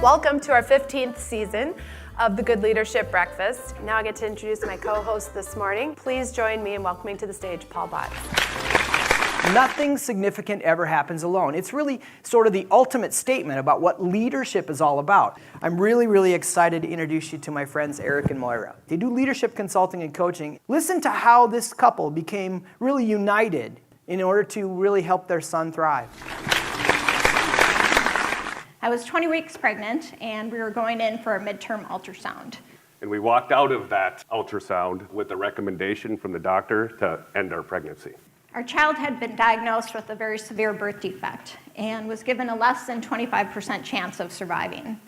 Welcome to our 15th season of the Good Leadership Breakfast. Now I get to introduce my co-host this morning. Please join me in welcoming to the stage Paul Botts. Nothing significant ever happens alone. It's really sort of the ultimate statement about what leadership is all about. I'm really excited to introduce you to my friends Erik and Moira. They do leadership consulting and coaching. Listen to how this couple became really united in order to really help their son thrive. I was 20 weeks pregnant, and we were going in for a midterm ultrasound. And we walked out of that ultrasound with a recommendation from the doctor to end our pregnancy. Our child had been diagnosed with a very severe birth defect and was given a less than 25% chance of surviving.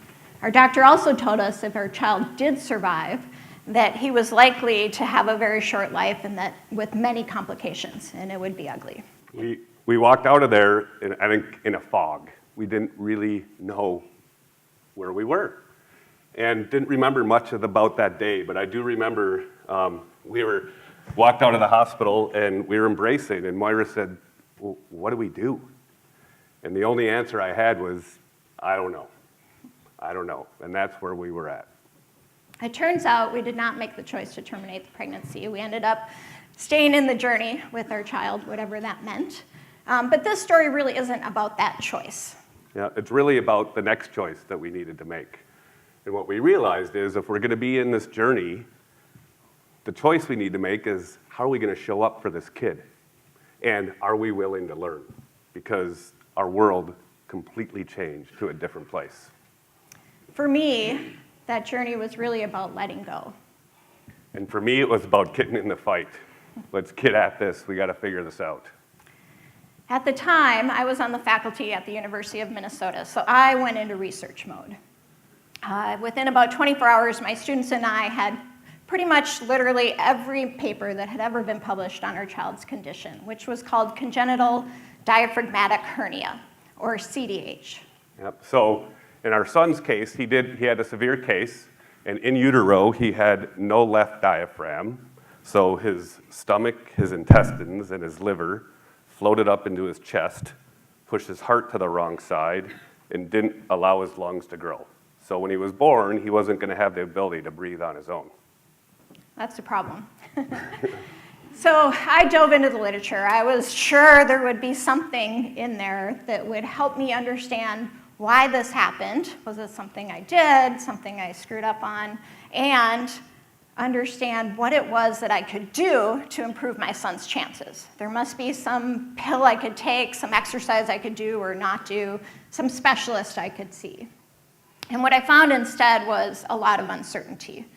Our doctor also told us if our child did survive, that he was likely to have a very short life and that with many complications, and it would be ugly. We walked out of there, I think, in a fog. We didn't really know where we were and didn't remember much about that day, but I do remember we walked out of the hospital and we were embracing, and Moira said, well, what do we do? And the only answer I had was, I don't know, and that's where we were at. It turns out we did not make the choice to terminate the pregnancy. We ended up staying in the journey with our child, whatever that meant. But this story really isn't about that choice. Yeah, it's really about the next choice that we needed to make. And what we realized is if we're going to be in this journey, the choice we need to make is how are we going to show up for this kid? And are we willing to learn? Because our world completely changed to a different place. For me, that journey was really about letting go. And for me, it was about getting in the fight. Let's get at this. We got to figure this out. At the time, I was on the faculty at the University of Minnesota, so I went into research mode. Within about 24 hours, my students and I had pretty much literally every paper that had ever been published on our child's condition, which was called congenital diaphragmatic hernia, or CDH. Yep. So in our son's case, he had a severe case, and in utero, he had no left diaphragm. So his stomach, his intestines, and his liver floated up into his chest, pushed his heart to the wrong side, and didn't allow his lungs to grow. So when he was born, he wasn't going to have the ability to breathe on his own. That's a problem. So I dove into the literature. I was sure there would be something in there that would help me understand why this happened. Was it something I did, something I screwed up on, and understand what it was that I could do to improve my son's chances. There must be some pill I could take, some exercise I could do or not do, some specialist I could see. And what I found instead was a lot of uncertainty.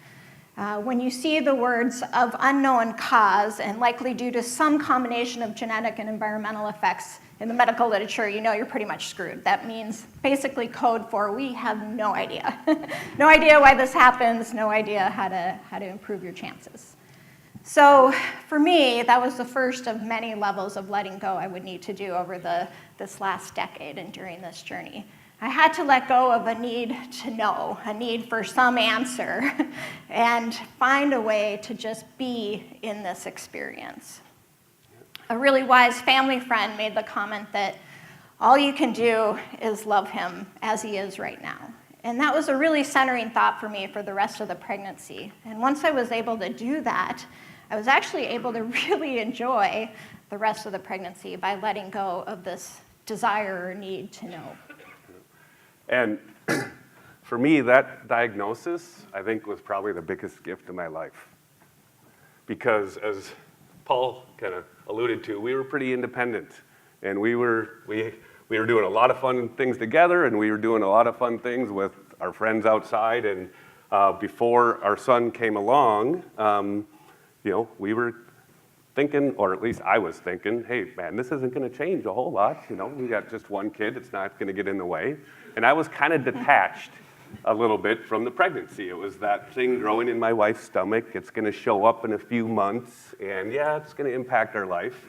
When you see the words of unknown cause and likely due to some combination of genetic and environmental effects in the medical literature, you know you're pretty much screwed. That means basically code for we have no idea. No idea why this happens, no idea how to improve your chances. So for me, that was the first of many levels of letting go I would need to do over this last decade and during this journey. I had to let go of a need to know, a need for some answer, and find a way to just be in this experience. A really wise family friend made the comment that all you can do is love him as he is right now. And that was a really centering thought for me for the rest of the pregnancy. And once I was able to do that, I was actually able to really enjoy the rest of the pregnancy by letting go of this desire or need to know. And for me, that diagnosis, I think, was probably the biggest gift of my life. Because as Paul kind of alluded to, we were pretty independent. And we were doing a lot of fun things together, and we were doing a lot of fun things with our friends outside. And before our son came along, we were thinking, or at least I was thinking, hey, man, this isn't going to change a whole lot. We got just one kid. It's not going to get in the way. And I was kind of detached a little bit from the pregnancy. It was that thing growing in my wife's stomach. It's going to show up in a few months, and yeah, it's going to impact our life.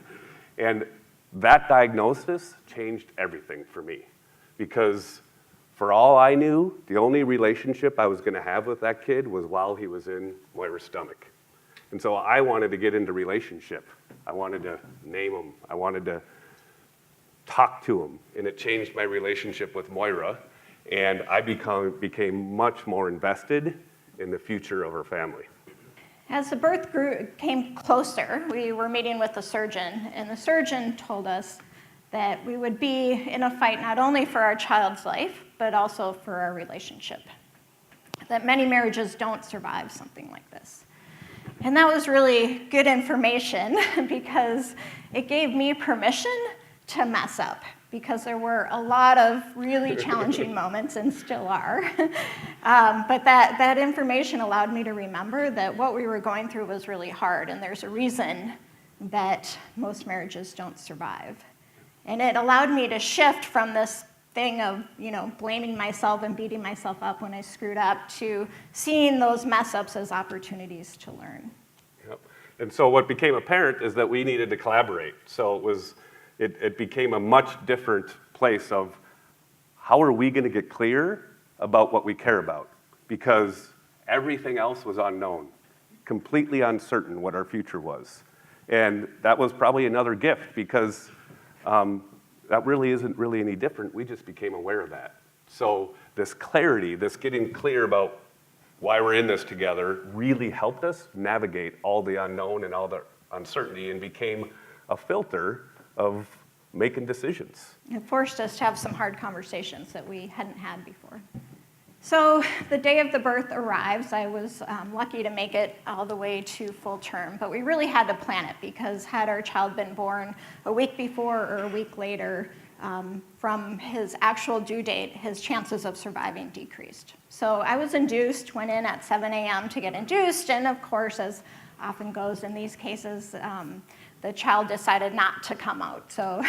And that diagnosis changed everything for me, because for all I knew, the only relationship I was going to have with that kid was while he was in Moira's stomach. And so I wanted to get into relationship. I wanted to name him. I wanted to talk to him, and it changed my relationship with Moira. And I became much more invested in the future of our family. As the birth came closer, we were meeting with the surgeon, and the surgeon told us that we would be in a fight not only for our child's life, but also for our relationship. That many marriages don't survive something like this. And that was really good information because it gave me permission to mess up, because there were a lot of really challenging moments and still are. But that information allowed me to remember that what we were going through was really hard, and there's a reason that most marriages don't survive. And it allowed me to shift from this thing of, blaming myself and beating myself up when I screwed up to seeing those mess ups as opportunities to learn. Yep. And so what became apparent is that we needed to collaborate. So it became a much different place of how are we going to get clear about what we care about? Because everything else was unknown, completely uncertain what our future was. And that was probably another gift, because that really isn't really any different. We just became aware of that. So this clarity, this getting clear about why we're in this together, really helped us navigate all the unknown and all the uncertainty, and became a filter of making decisions. It forced us to have some hard conversations that we hadn't had before. So the day of the birth arrives. I was lucky to make it all the way to full term, but we really had to plan it, because had our child been born a week before or a week later from his actual due date, his chances of surviving decreased. So I was induced, went in at 7 a.m. to get induced, and of course, as often goes in these cases, the child decided not to come out. So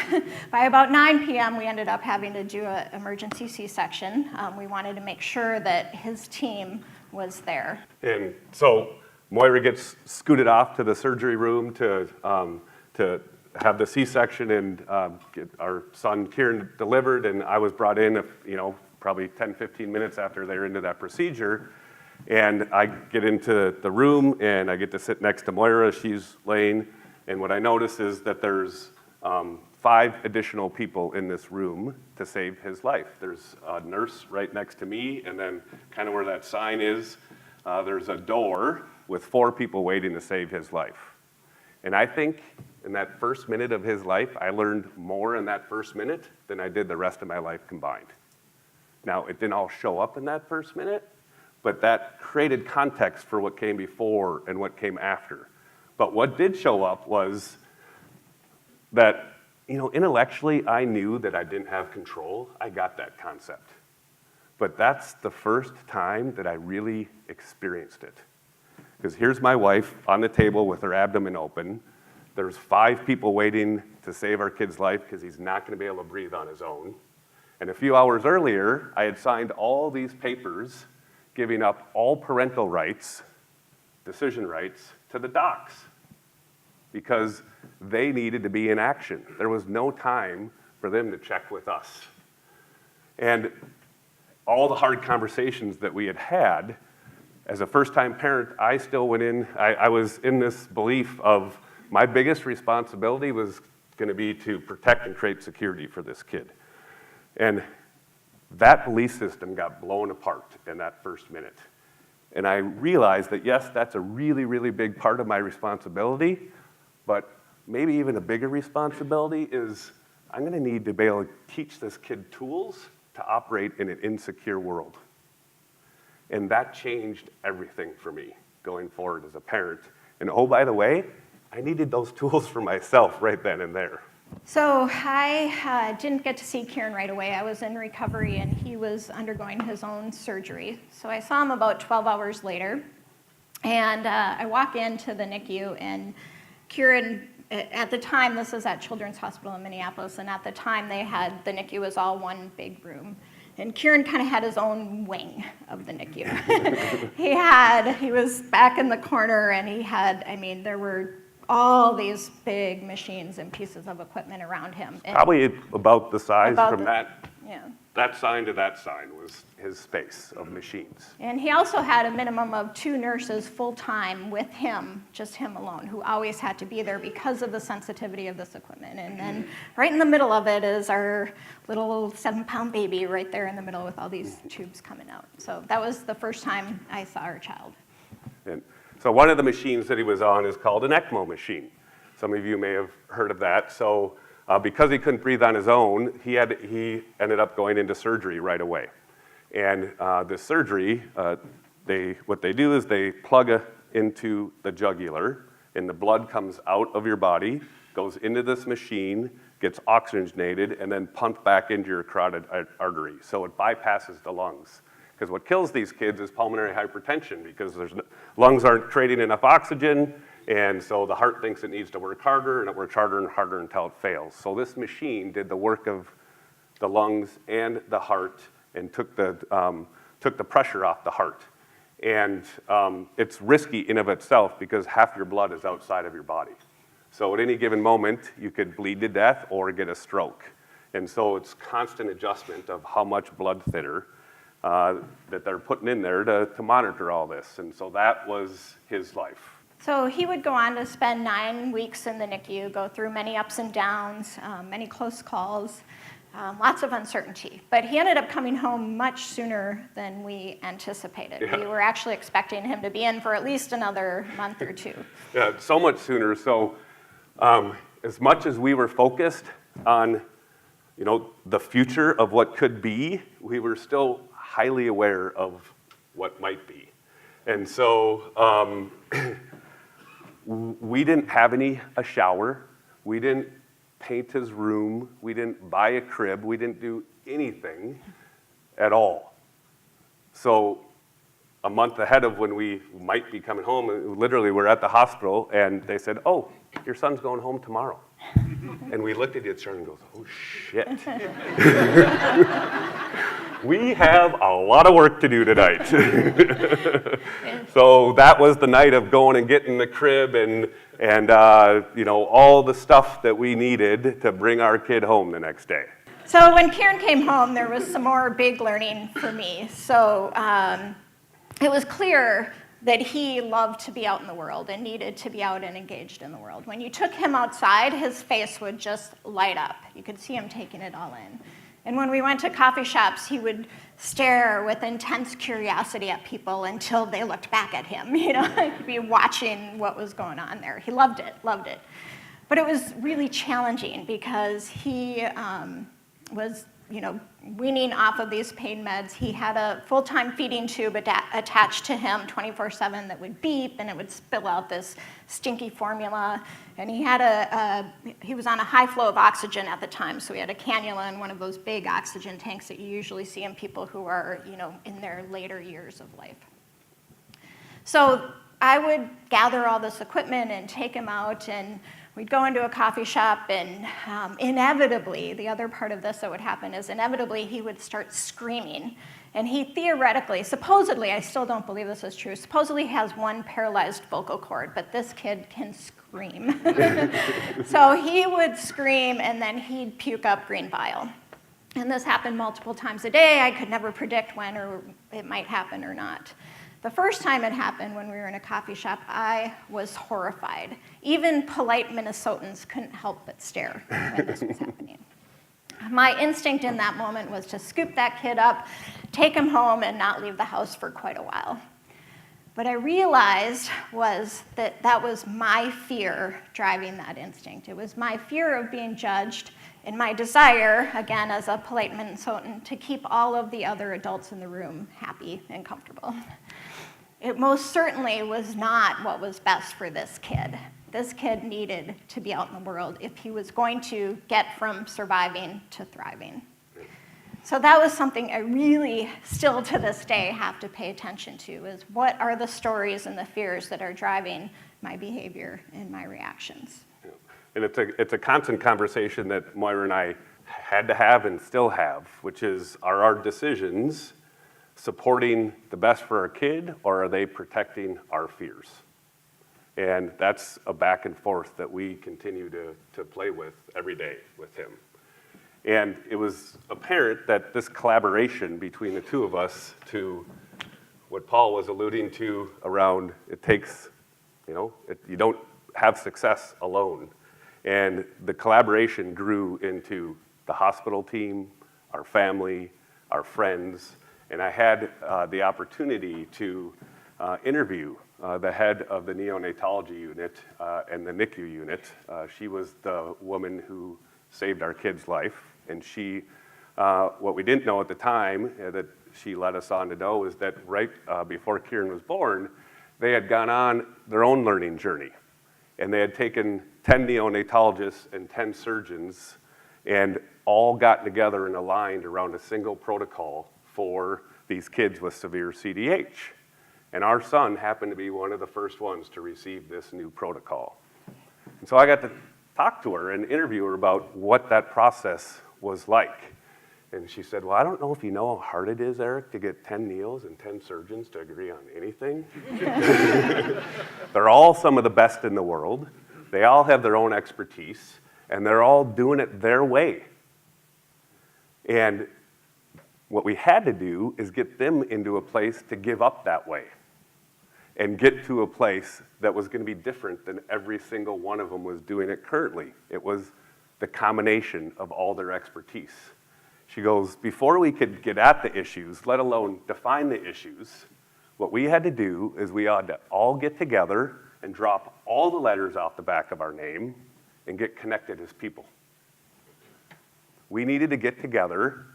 by about 9 p.m., we ended up having to do an emergency C-section. We wanted to make sure that his team was there. And so Moira gets scooted off to the surgery room to have the C-section and get our son Kieran delivered, and I was brought in, probably 10, 15 minutes after they were into that procedure. And I get into the room, and I get to sit next to Moira. She's laying. And what I notice is that there's 5 additional people in this room to save his life. There's a nurse right next to me, and then kind of where that sign is, there's a door with 4 people waiting to save his life. And I think in that first minute of his life, I learned more in that first minute than I did the rest of my life combined. Now, it didn't all show up in that first minute, but that created context for what came before and what came after. But what did show up was that, intellectually, I knew that I didn't have control. I got that concept. But that's the first time that I really experienced it. Because here's my wife on the table with her abdomen open. There's 5 people waiting to save our kid's life because he's not going to be able to breathe on his own. And a few hours earlier, I had signed all these papers giving up all parental rights, decision rights, to the docs, because they needed to be in action. There was no time for them to check with us. And all the hard conversations that we had had, as a first-time parent, I still went in, I was in this belief of my biggest responsibility was going to be to protect and create security for this kid. And that belief system got blown apart in that first minute. And I realized that, yes, that's a really, really big part of my responsibility, but maybe even a bigger responsibility is I'm going to need to be able to teach this kid tools to operate in an insecure world. And that changed everything for me going forward as a parent. And oh, by the way, I needed those tools for myself right then and there. So I didn't get to see Kieran right away. I was in recovery, and he was undergoing his own surgery. So I saw him about 12 hours later, and I walk into the NICU, and Kieran, at the time, this is at Children's Hospital in Minneapolis, and at the time the NICU was all one big room. And Kieran kind of had his own wing of the NICU. He was back in the corner, and there were all these big machines and pieces of equipment around him. And probably about the size from that. Yeah. that sign to that sign was his space of machines. And he also had a minimum of 2 nurses full-time with him, just him alone, who always had to be there because of the sensitivity of this equipment. And then right in the middle of it is our little 7-pound baby right there in the middle with all these tubes coming out. So that was the first time I saw our child. And so one of the machines that he was on is called an ECMO machine. Some of you may have heard of that. So because he couldn't breathe on his own, he ended up going into surgery right away. And the surgery, what they do is they plug into the jugular, and the blood comes out of your body, goes into this machine, gets oxygenated, and then pumped back into your carotid artery. So it bypasses the lungs. Because what kills these kids is pulmonary hypertension, because lungs aren't creating enough oxygen, and so the heart thinks it needs to work harder, and it works harder and harder until it fails. So this machine did the work of the lungs and the heart and took the pressure off the heart. And it's risky in of itself because half your blood is outside of your body. So at any given moment, you could bleed to death or get a stroke. And so it's constant adjustment of how much blood thinner that they're putting in there to monitor all this. And so that was his life. So he would go on to spend 9 weeks in the NICU, go through many ups and downs, many close calls, lots of uncertainty. But he ended up coming home much sooner than we anticipated. Yeah. We were actually expecting him to be in for at least another month or 2. Yeah, so much sooner. So as much as we were focused on, the future of what could be, we were still highly aware of what might be. And so we didn't have a shower. We didn't paint his room. We didn't buy a crib. We didn't do anything at all. So a month ahead of when we might be coming home, literally we're at the hospital, and they said, "Oh, your son's going home tomorrow." And we looked at each other and goes, "Oh, shit." We have a lot of work to do tonight. So that was the night of going and getting the crib and all the stuff that we needed to bring our kid home the next day. So when Kieran came home, there was some more big learning for me. So it was clear that he loved to be out in the world and needed to be out and engaged in the world. When you took him outside, his face would just light up. You could see him taking it all in. And when we went to coffee shops, he would stare with intense curiosity at people until they looked back at him. He'd be watching what was going on there. He loved it. But it was really challenging because he was, weaning off of these pain meds. He had a full-time feeding tube attached to him 24/7 that would beep, and it would spill out this stinky formula. And he was on a high flow of oxygen at the time, so he had a cannula in one of those big oxygen tanks that you usually see in people who are, in their later years of life. So I would gather all this equipment and take him out, and we'd go into a coffee shop, and inevitably, the other part of this that would happen is inevitably he would start screaming. And he theoretically, supposedly, I still don't believe this is true, supposedly has one paralyzed vocal cord, but this kid can scream. So he would scream, and then he'd puke up green bile. And this happened multiple times a day. I could never predict when or it might happen or not. The first time it happened when we were in a coffee shop, I was horrified. Even polite Minnesotans couldn't help but stare when this was happening. My instinct in that moment was to scoop that kid up, take him home, and not leave the house for quite a while. What I realized was that was my fear driving that instinct. It was my fear of being judged and my desire, again, as a polite Minnesotan, to keep all of the other adults in the room happy and comfortable. It most certainly was not what was best for this kid. This kid needed to be out in the world if he was going to get from surviving to thriving. So that was something I really, still to this day, have to pay attention to, is what are the stories and the fears that are driving my behavior and my reactions. And it's a constant conversation that Moira and I had to have and still have, which is, are our decisions supporting the best for our kid, or are they protecting our fears? And that's a back and forth that we continue to play with every day with him. And it was apparent that this collaboration between the two of us to what Paul was alluding to around it takes, you don't have success alone. And the collaboration grew into the hospital team, our family, our friends, and I had the opportunity to interview the head of the neonatology unit and the NICU unit. She was the woman who saved our kid's life, and she, what we didn't know at the time that she let us on to know is that right before Kieran was born, they had gone on their own learning journey, and they had taken 10 neonatologists and 10 surgeons and all gotten together and aligned around a single protocol for these kids with severe CDH. And our son happened to be one of the first ones to receive this new protocol. And so I got to talk to her and interview her about what that process was like. And she said, well, I don't know if you know how hard it is, Eric, to get 10 neos and 10 surgeons to agree on anything. They're all some of the best in the world. They all have their own expertise, and they're all doing it their way. And what we had to do is get them into a place to give up that way and get to a place that was going to be different than every single one of them was doing it currently. It was the combination of all their expertise. She goes, before we could get at the issues, let alone define the issues, what we had to do is we had to all get together and drop all the letters off the back of our name and get connected as people. We needed to get together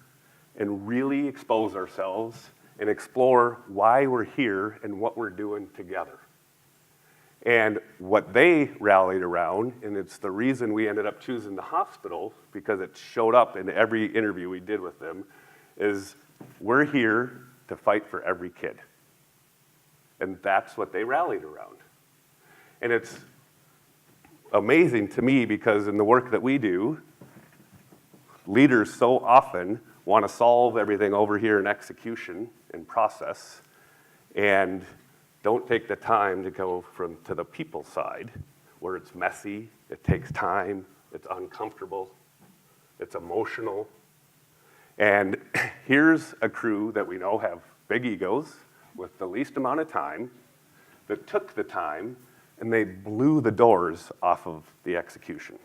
and really expose ourselves and explore why we're here and what we're doing together. And what they rallied around, and it's the reason we ended up choosing the hospital, because it showed up in every interview we did with them, is we're here to fight for every kid. And that's what they rallied around. And it's amazing to me because in the work that we do, leaders so often want to solve everything over here in execution and process, and don't take the time to go to the people side, where it's messy, it takes time, it's uncomfortable, it's emotional. And here's a crew that we know have big egos with the least amount of time, that took the time, and they blew the doors off of the execution.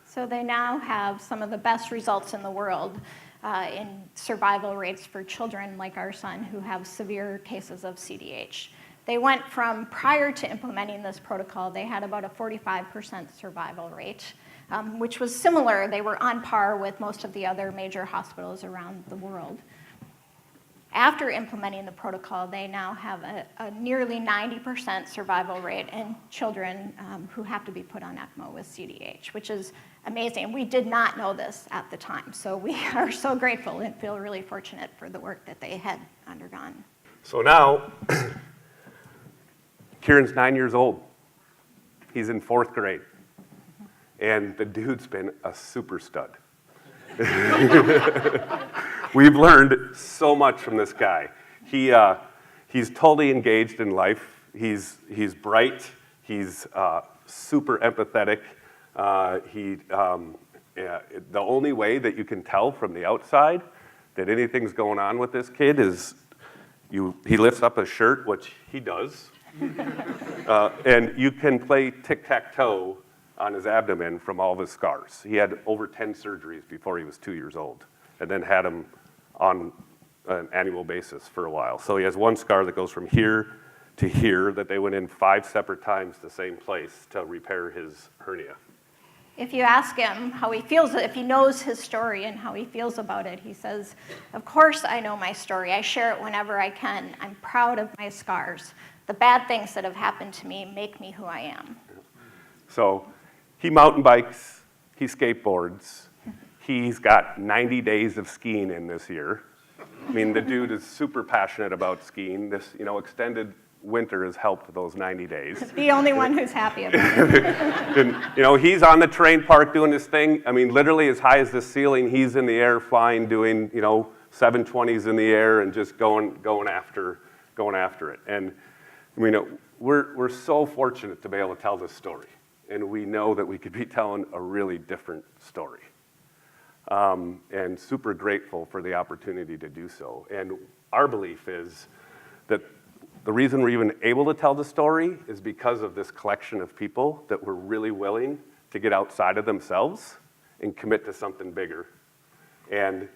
So they now have some of the best results in the world in survival rates for children like our son who have severe cases of CDH. They went from, prior to implementing this protocol, they had about a 45% survival rate, which was similar. They were on par with most of the other major hospitals around the world. After implementing the protocol, they now have a nearly 90% survival rate in children who have to be put on ECMO with CDH, which is amazing. We did not know this at the time, so we are so grateful and feel really fortunate for the work that they had undergone. So now, Kieran's 9 years old. He's in 4th grade. And the dude's been a super stud. We've learned so much from this guy. He's totally engaged in life. He's bright. He's super empathetic. The only way that you can tell from the outside that anything's going on with this kid is he lifts up his shirt, which he does, and you can play tic-tac-toe on his abdomen from all of his scars. He had over 10 surgeries before he was 2 years old, and then had them on an annual basis for a while. So he has one scar that goes from here to here that they went in 5 separate times the same place to repair his hernia. If you ask him how he feels, if he knows his story and how he feels about it, he says, of course I know my story. I share it whenever I can. I'm proud of my scars. The bad things that have happened to me make me who I am. So he mountain bikes, he skateboards, he's got 90 days of skiing in this year. I mean, the dude is super passionate about skiing. This, extended winter has helped those 90 days. The only one who's happy about it. And, he's on the terrain park doing this thing. I mean, literally as high as the ceiling, he's in the air flying, doing, 720s in the air and just going after it. And, we're so fortunate to be able to tell this story. And we know that we could be telling a really different story. and super grateful for the opportunity to do so. And our belief is that the reason we're even able to tell the story is because of this collection of people that were really willing to get outside of themselves and commit to something bigger. And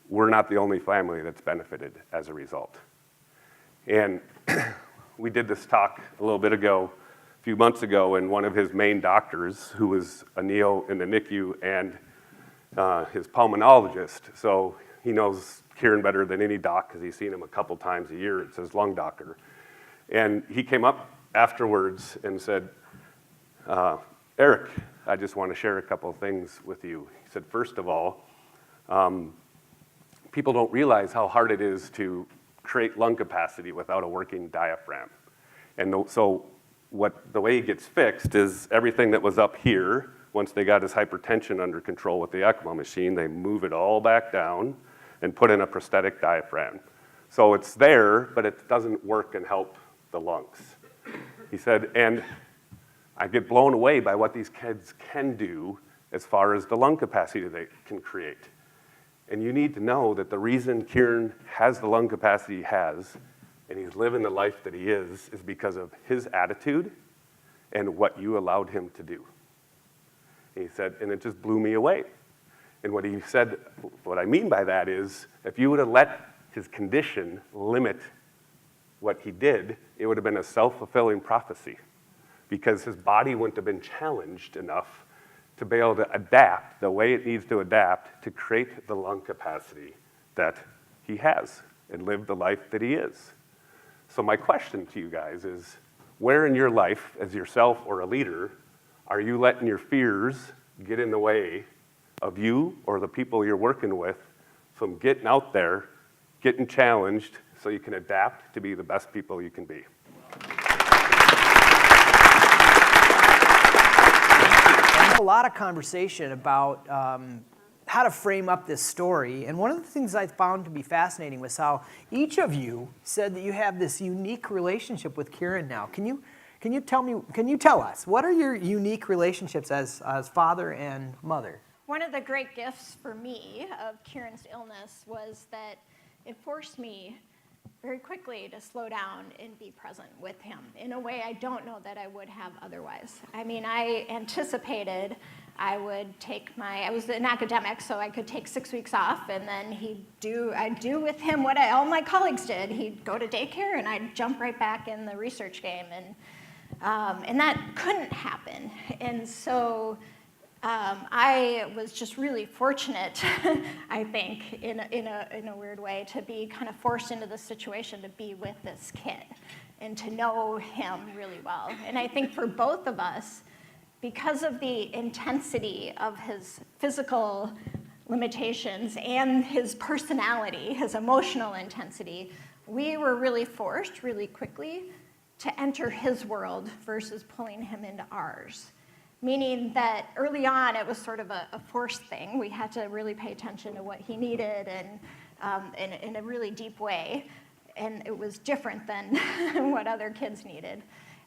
we're not the only family that's benefited as a result. And we did this talk a little bit ago, a few months ago, and one of his main doctors, who was a neo in the NICU and his pulmonologist, so he knows Kieran better than any doc because he's seen him a couple times a year. It's his lung doctor. And he came up afterwards and said, Erik, I just want to share a couple of things with you. He said, first of all, people don't realize how hard it is to create lung capacity without a working diaphragm. And so the way he gets fixed is everything that was up here, once they got his hypertension under control with the ECMO machine, they move it all back down and put in a prosthetic diaphragm. So it's there, but it doesn't work and help the lungs. He said, and I get blown away by what these kids can do as far as the lung capacity they can create. And you need to know that the reason Kieran has the lung capacity he has, and he's living the life that he is because of his attitude and what you allowed him to do. And he said, and it just blew me away. And what he said, what I mean by that is, if you would have let his condition limit what he did, it would have been a self-fulfilling prophecy, because his body wouldn't have been challenged enough to be able to adapt the way it needs to adapt to create the lung capacity that he has and live the life that he is. So my question to you guys is, where in your life, as yourself or a leader, are you letting your fears get in the way of you or the people you're working with from getting out there, getting challenged, so you can adapt to be the best people you can be? There's a lot of conversation about how to frame up this story, and one of the things I found to be fascinating was how each of you said that you have this unique relationship with Kieran now. Can you tell us, what are your unique relationships as father and mother? One of the great gifts for me of Kieran's illness was that it forced me very quickly to slow down and be present with him in a way I don't know that I would have otherwise. I mean, I anticipated I was an academic, so I could take 6 weeks off, and then I'd do with him what all my colleagues did. He'd go to daycare, and I'd jump right back in the research game, and that couldn't happen. And so I was just really fortunate, I think, in a weird way, to be kind of forced into this situation to be with this kid and to know him really well. And I think for both of us, because of the intensity of his physical limitations and his personality, his emotional intensity, we were really forced really quickly to enter his world versus pulling him into ours. Meaning that early on, it was sort of a forced thing. We had to really pay attention to what he needed and in a really deep way. And it was different than what other kids needed.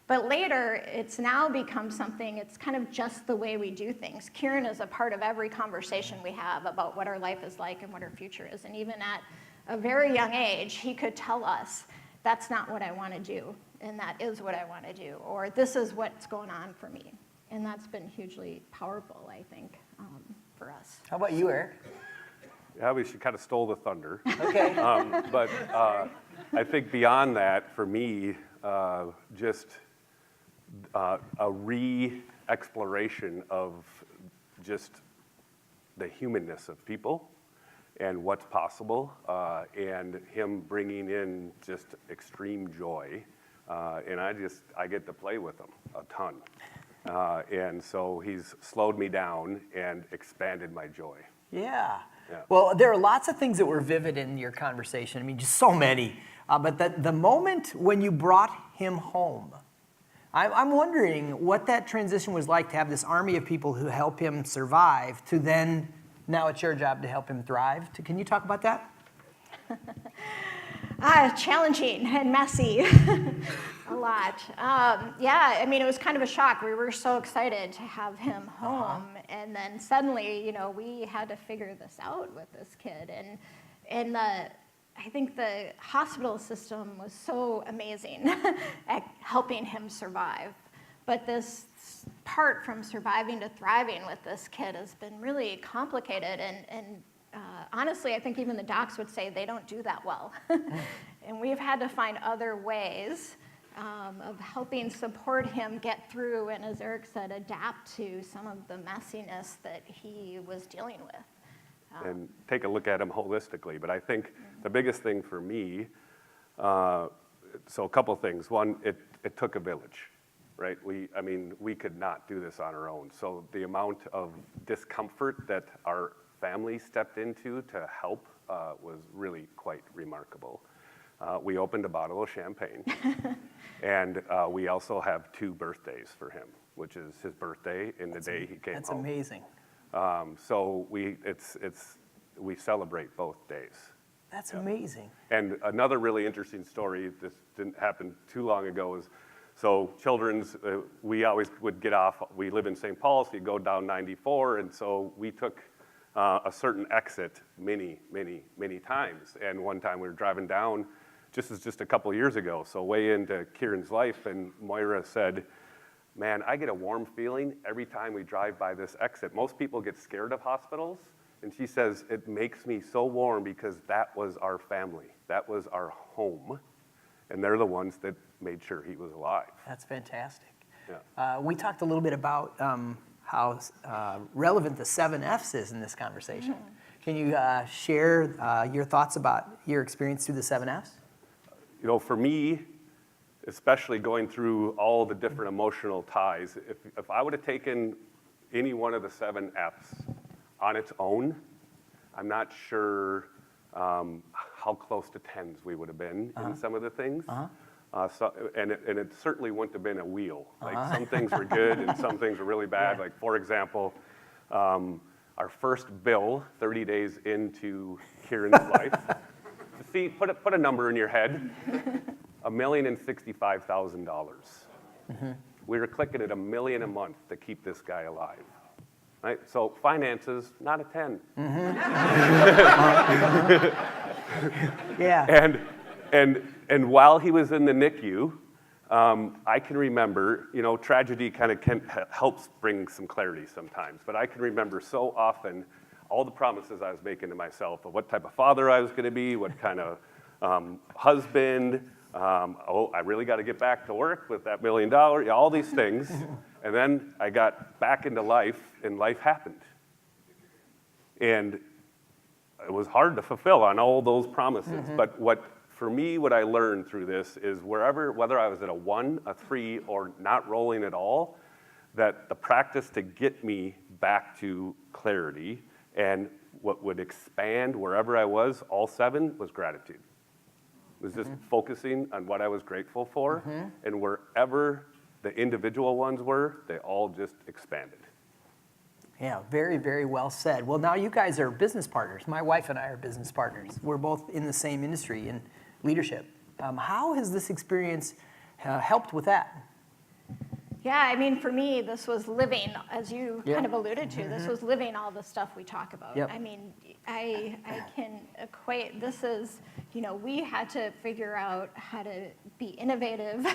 But later, it's now become something, it's kind of just the way we do things. Kieran is a part of every conversation we have about what our life is like and what our future is. And even at a very young age, he could tell us, that's not what I want to do, and that is what I want to do, or this is what's going on for me. And that's been hugely powerful, I think, for us. How about you, Erik? Yeah, she kind of stole the thunder. Okay. But I think beyond that, for me, just a re-exploration of just the humanness of people and what's possible, and him bringing in just extreme joy. And I get to play with him a ton. And so he's slowed me down and expanded my joy. Yeah. Yeah. Well, there are lots of things that were vivid in your conversation. I mean, just so many. But the moment when you brought him home, I'm wondering what that transition was like to have this army of people who help him survive to then, now it's your job to help him thrive. Can you talk about that? Challenging and messy, a lot. Yeah, I mean, it was kind of a shock. We were so excited to have him home, and then suddenly, we had to figure this out with this kid, and I think the hospital system was so amazing at helping him survive. But this part from surviving to thriving with this kid has been really complicated, and honestly, I think even the docs would say they don't do that well. And we've had to find other ways of helping support him get through, and as Erik said, adapt to some of the messiness that he was dealing with. And take a look at him holistically. But I think the biggest thing for me, so a couple things. One, it took a village, right? We could not do this on our own. So the amount of discomfort that our family stepped into to help was really quite remarkable. We opened a bottle of champagne, and we also have 2 birthdays for him, which is his birthday and the day he came home. That's amazing. So we celebrate both days. That's amazing. And another really interesting story, this didn't happen too long ago, is so children's, we always would get off, we live in St. Paul, so you go down 94, and so we took a certain exit many times. And one time we were driving down, just a couple of years ago, so way into Kieran's life, and Moira said, man, I get a warm feeling every time we drive by this exit. Most people get scared of hospitals, and she says, it makes me so warm because that was our family. That was our home, and they're the ones that made sure he was alive. That's fantastic. Yeah. We talked a little bit about how relevant the 7 F's is in this conversation. Can you share your thoughts about your experience through the 7 F's? For me, especially going through all the different emotional ties, if I would have taken any one of the 7 F's on its own, I'm not sure how close to 10s we would have been in some of the things. And it certainly wouldn't have been a wheel. Like some things were good and some things were really bad. Like for example, our first bill 30 days into Kieran's life. See, put a number in your head. $1,065,000. We were clicking at $1 million a month to keep this guy alive. Right? So finances, not a 10. Yeah. And while he was in the NICU, I can remember, tragedy kind of helps bring some clarity sometimes, but I can remember so often all the promises I was making to myself of what type of father I was going to be, what kind of husband, I really got to get back to work with that $1 million, all these things. And then I got back into life, and life happened. And it was hard to fulfill on all those promises, but for me, what I learned through this is whether I was at a 1, a 3, or not rolling at all, that the practice to get me back to clarity and what would expand wherever I was, all 7, was gratitude. It was just focusing on what I was grateful for, and wherever the individual ones were, they all just expanded. Yeah, very, very well said. Well, now you guys are business partners. My wife and I are business partners. We're both in the same industry in leadership. How has this experience helped with that? Yeah, I mean, for me, this was living, as you kind of alluded to, this was living all the stuff we talk about. Yep. I mean, I can equate, this is, we had to figure out how to be innovative.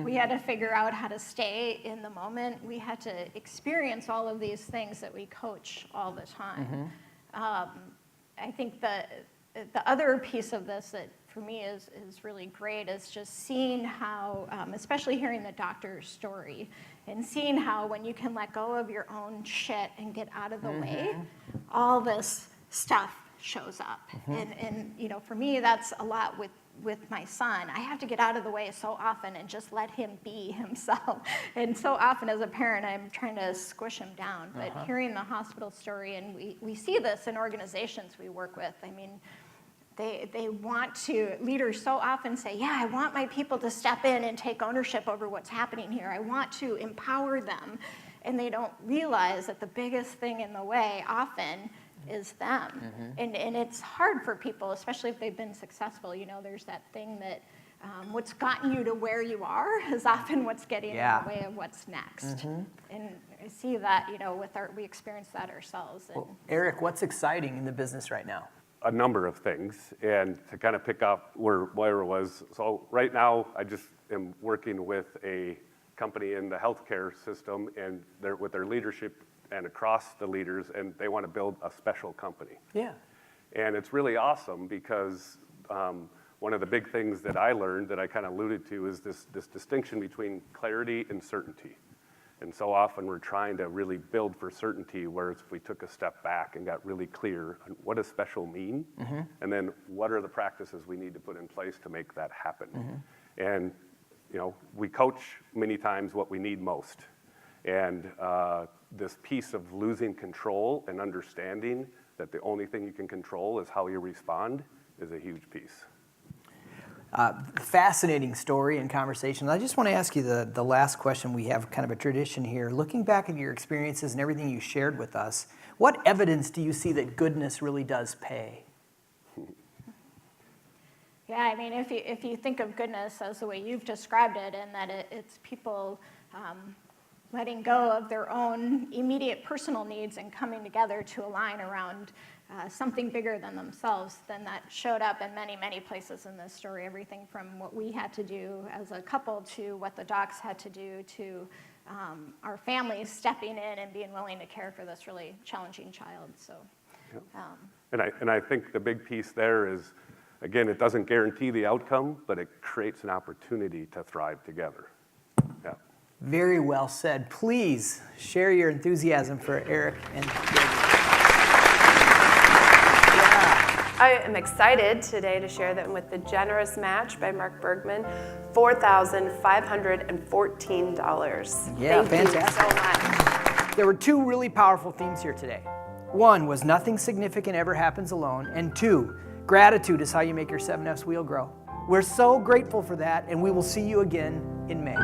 We had to figure out how to stay in the moment. We had to experience all of these things that we coach all the time. I think the other piece of this that for me is really great is just seeing how, especially hearing the doctor's story, and seeing how when you can let go of your own shit and get out of the way, all this stuff shows up. And for me, that's a lot with my son. I have to get out of the way so often and just let him be himself. And so often as a parent, I'm trying to squish him down. But hearing the hospital story, and we see this in organizations we work with, I mean, they want to, leaders so often say, yeah, I want my people to step in and take ownership over what's happening here. I want to empower them. And they don't realize that the biggest thing in the way often is them. And it's hard for people, especially if they've been successful. You know, there's that thing that what's gotten you to where you are is often what's getting in the way of what's next. And I see that, you know, we experience that ourselves. And Well, Erik, what's exciting in the business right now? A number of things, and to kind of pick up where Moira was. So right now, I just am working with a company in the healthcare system, and with their leadership and across the leaders, and they want to build a special company. Yeah. And it's really awesome because one of the big things that I learned that I kind of alluded to is this distinction between clarity and certainty. And so often we're trying to really build for certainty, whereas if we took a step back and got really clear on what does special mean, and then what are the practices we need to put in place to make that happen. And you know, we coach many times what we need most. And this piece of losing control and understanding that the only thing you can control is how you respond is a huge piece. Fascinating story and conversation. I just want to ask you the last question. We have kind of a tradition here. Looking back at your experiences and everything you shared with us, what evidence do you see that goodness really does pay? yeah, I mean, if you think of goodness as the way you've described it, and that it's people letting go of their own immediate personal needs and coming together to align around something bigger than themselves, then that showed up in many, many places in this story. Everything from what we had to do as a couple to what the docs had to do to our families stepping in and being willing to care for this really challenging child. So, And I think the big piece there is, again, it doesn't guarantee the outcome, but it creates an opportunity to thrive together. Yeah. Very well said. Please share your enthusiasm for Erik and Gabriel. I am excited today to share that with the generous match by Mark Bergman, $4,514. Yeah, Thank fantastic. you so much. There were two really powerful themes here today. One was nothing significant ever happens alone, and two, gratitude is how you make your 7F's wheel grow. We're so grateful for that, and we will see you again in May.